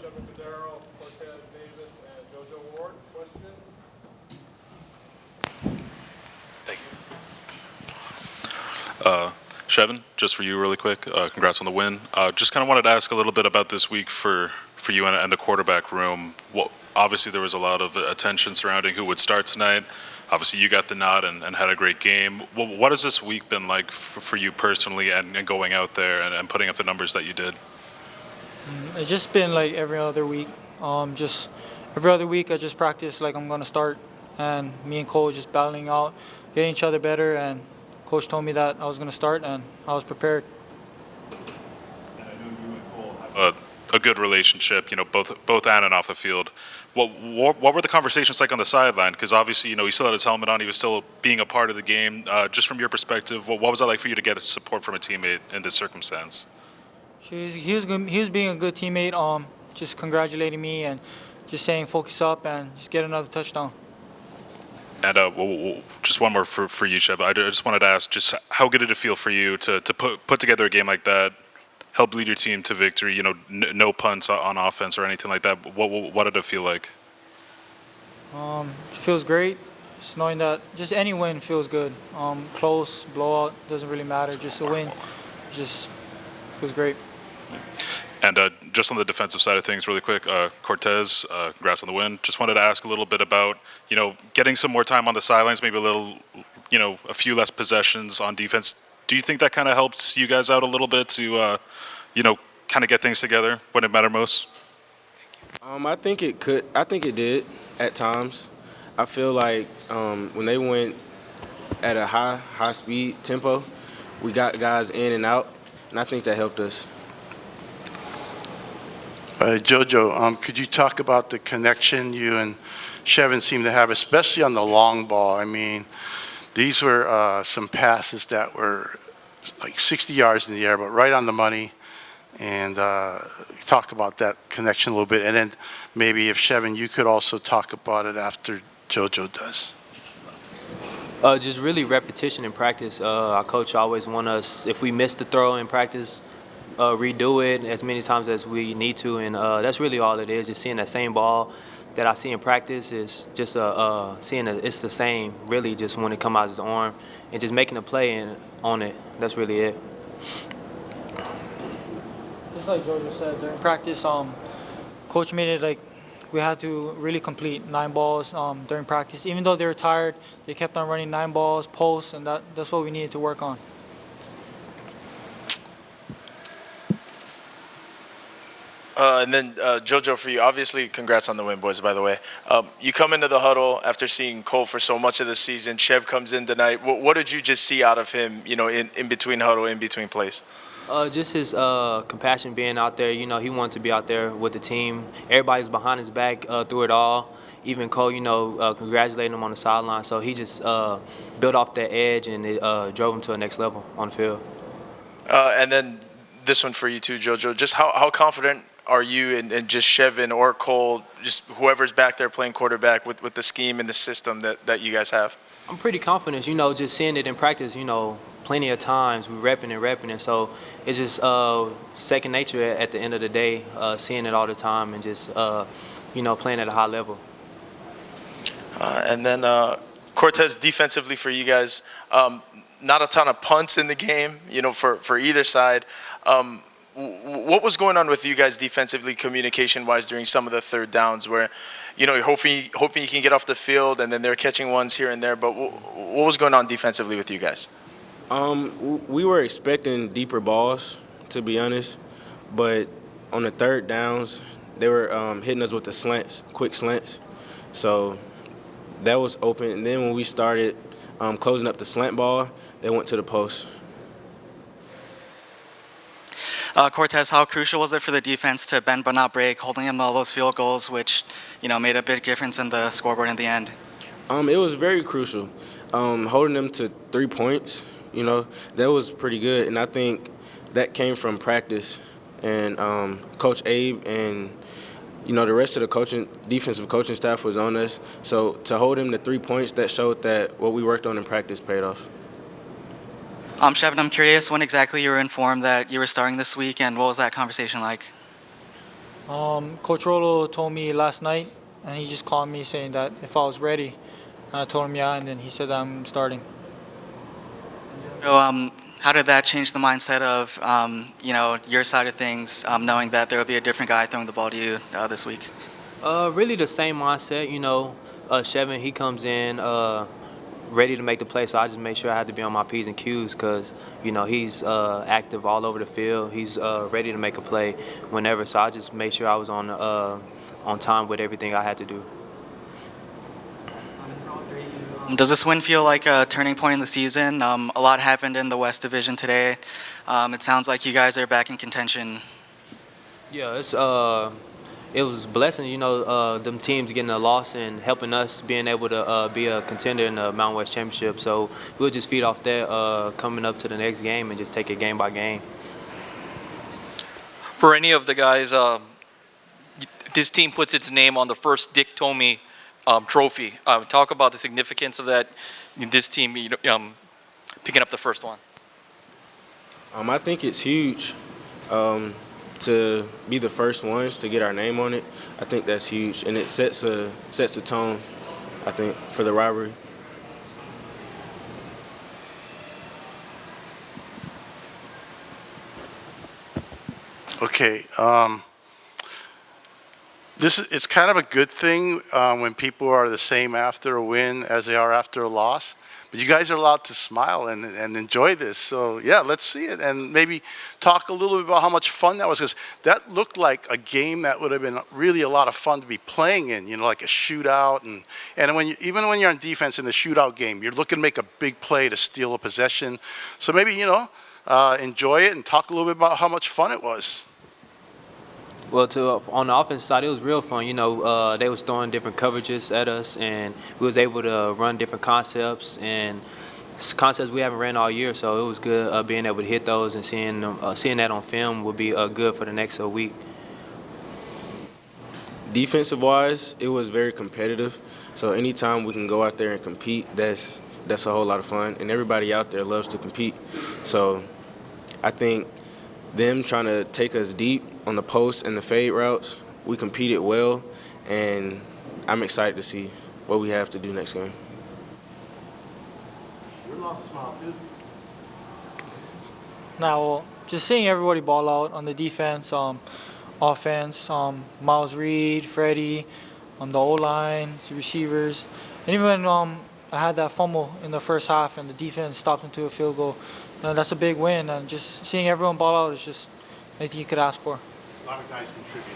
Chevan Cordeiro, Cortez Davis, and JoJo Ward. Questions? Thank you. Chevan, just for you really quick, congrats on the win. Just kind of wanted to ask a little bit about this week for you and the quarterback room. Obviously, there was a lot of attention surrounding who would start tonight. Obviously, you got the nod and had a great game. What has this week been like for you personally and going out there and putting up the numbers that you did? It's just been like every other week. Just every other week, I just practice like I'm gonna start, and me and Cole just battling out, getting each other better. And Coach told me that I was gonna start, and I was prepared. And I know you and Cole have a good relationship, both on and off the field. What were the conversations like on the sideline? Because obviously, he still had his helmet on. He was still being a part of the game. Just from your perspective, what was it like for you to get support from a teammate in this circumstance? He was good, he was being a good teammate. Just congratulating me and just saying focus up and just get another touchdown. And just one more for you, Chev. I just wanted to ask, just how good did it feel for you to put together a game like that, help lead your team to victory? No punts on offense or anything like that. What did it feel like? It feels great. Just knowing that just any win feels good. Close, blowout, doesn't really matter. Just a win, just feels great. And just on the defensive side of things, really quick, Cortez, congrats on the win. Just wanted to ask a little bit about, getting some more time on the sidelines, maybe a few less possessions on defense. Do you think that kind of helps you guys out a little bit to, kind of get things together when it mattered most? I think it could. I think it did at times. I feel like when they went at a high speed tempo, we got guys in and out, and I think that helped us. JoJo, could you talk about the connection you and Chevan seem to have, especially on the long ball? I mean, these were some passes that were like 60 yards in the air, but right on the money. And talk about that connection a little bit. And then maybe if Chevan, you could also talk about it after JoJo does. Just really repetition in practice. Our coach always want us, if we miss the throw in practice, redo it as many times as we need to, and that's really all it is. Just seeing that same ball that I see in practice is just seeing it's the same. Really, just when it come out of his arm and just making a play on it. That's really it. Just like JoJo said during practice, Coach made it like we had to really complete 9 balls during practice. Even though they were tired, they kept on running 9 balls, posts, and that's what we needed to work on. And then, JoJo, for you, obviously, congrats on the win, boys, by the way. You come into the huddle after seeing Cole for so much of the season. Chev comes in tonight. What did you just see out of him, in between huddle, in between plays? Just his compassion being out there. He wanted to be out there with the team. Everybody's behind his back through it all. Even Cole, congratulating him on the sideline. So he just built off that edge, and it drove him to the next level on the field. And then this one for you too, JoJo. Just how confident are you in just Chevan or Cole, just whoever's back there playing quarterback with the scheme and the system that you guys have? I'm pretty confident, just seeing it in practice, plenty of times we're repping, and so it's just second nature at the end of the day, seeing it all the time and just, playing at a high level. And then Cortez, defensively for you guys, not a ton of punts in the game, for either side. What was going on with you guys defensively, communication-wise, during some of the third downs where, you're hoping you can get off the field and then they're catching ones here and there, but what was going on defensively with you guys? We were expecting deeper balls, to be honest, but on the third downs, they were hitting us with the slants, quick slants. So that was open. And then when we started closing up the slant ball, they went to the post. Cortez, how crucial was it for the defense to bend but not break, holding him to all those field goals, which made a big difference in the scoreboard in the end? It was very crucial. Holding them to 3 points, that was pretty good, and I think that came from practice and Coach Abe and the rest of the defensive coaching staff was on us. So to hold him to 3 points, that showed that what we worked on in practice paid off. Chevan, I'm curious when exactly you were informed that you were starting this week, and what was that conversation like? Coach Rolo told me last night, and he just called me saying that if I was ready. And I told him yeah, and then he said that I'm starting. So, how did that change the mindset of your side of things, knowing that there will be a different guy throwing the ball to you this week? Really the same mindset. Chevan, he comes in ready to make the play, so I just make sure I have to be on my P's and Q's because, he's active all over the field. He's ready to make a play whenever, so I just make sure I was on time with everything I had to do. Does this win feel like a turning point in the season? A lot happened in the West Division today. It sounds like you guys are back in contention. Yeah, it was a blessing, them teams getting a loss and helping us being able to be a contender in the Mountain West Championship. So we'll just feed off that coming up to the next game and just take it game by game. For any of the guys, this team puts its name on the first Dick Tomey trophy. Talk about the significance of that, this team picking up the first one. I think it's huge to be the first ones to get our name on it. I think that's huge, and it sets a tone, I think, for the rivalry. Okay. It's kind of a good thing when people are the same after a win as they are after a loss. But you guys are allowed to smile and enjoy this. So, yeah, let's see it. And maybe talk a little bit about how much fun that was. Because that looked like a game that would have been really a lot of fun to be playing in, like a shootout. And even when you're on defense in the shootout game, you're looking to make a big play to steal a possession. So maybe, enjoy it and talk a little bit about how much fun it was. Well, on the offense side, it was real fun. They was throwing different coverages at us, and we was able to run different concepts and concepts we haven't ran all year. So it was good being able to hit those and seeing that on film would be good for the next week. Defensive-wise, it was very competitive. So anytime we can go out there and compete, that's a whole lot of fun. And everybody out there loves to compete. So I think them trying to take us deep on the post and the fade routes, we competed well, and I'm excited to see what we have to do next game. We're allowed to smile too. Now, just seeing everybody ball out on the defense, offense, Miles Reed, Freddie, the O-line, the receivers, and even I had that fumble in the first half, and the defense stopped into a field goal. That's a big win, and just seeing everyone ball out is just anything you could ask for. A lot of guys contributed.